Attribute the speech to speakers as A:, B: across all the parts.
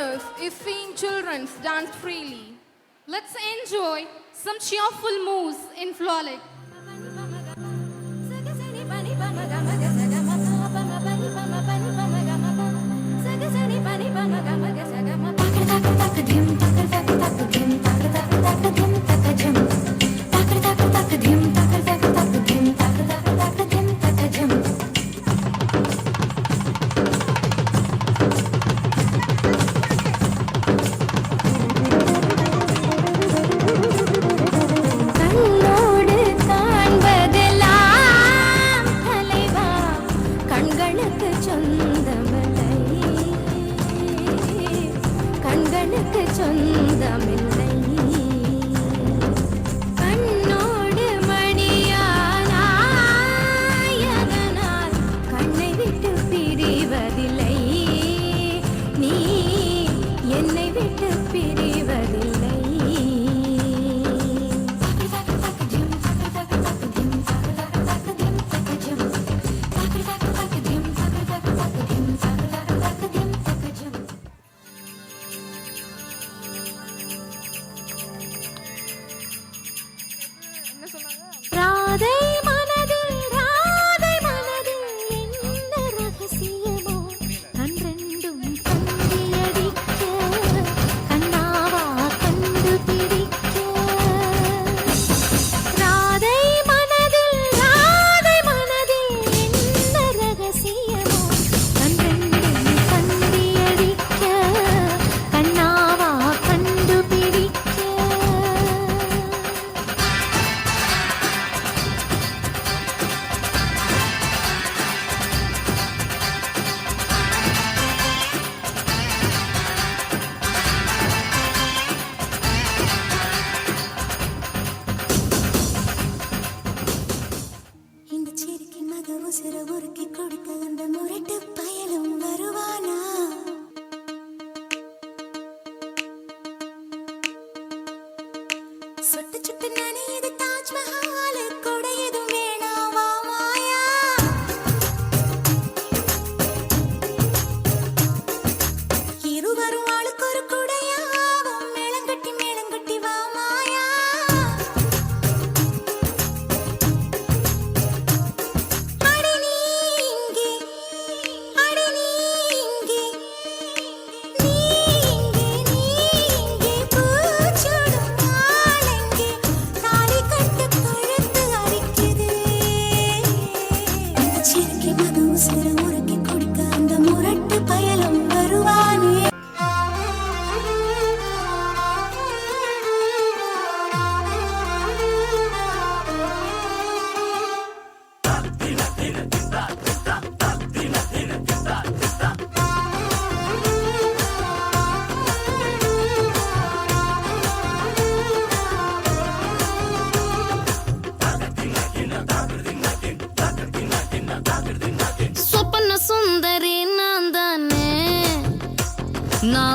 A: years, you've seen children dance freely. Let's enjoy some cheerful moves in Flolic.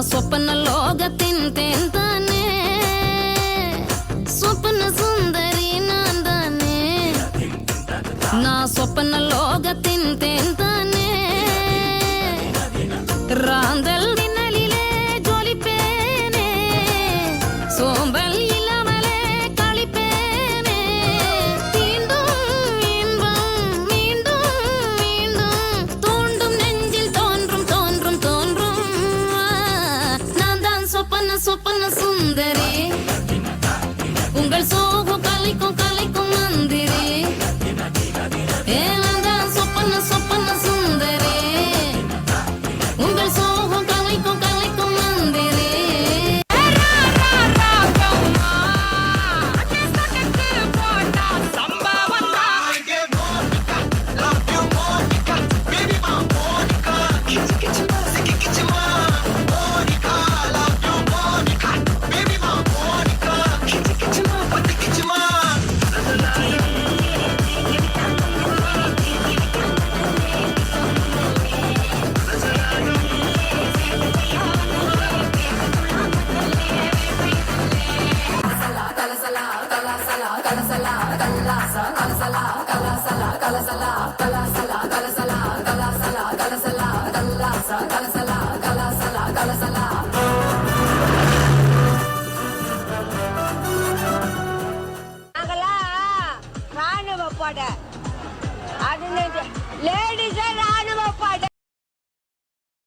B: स्वप्न लोगतिन तेंताने स्वप्न सुंदरी नंदने ना स्वप्न लोगतिन तेंताने रांदल दिनलिले जोलिपेने सोंबल इलामले களிப்பேனே தீண்டும் இன்பம் மீண்டும் மீண்டும் தோண்டும் நெஞ்சில் தோன்றும் தோன்றும் தோன்றும் நான் தான் சொப்பன சுந்தரி உங்கள் சோகம் கலைக்கும் கலைக்கும் மந்திரி நான் தான் சொப்பன சுந்தரி உங்கள் சோகம் கலைக்கும் கலைக்கும் மந்திரி
C: Kalasala லேடிஸ் ராணுவ படை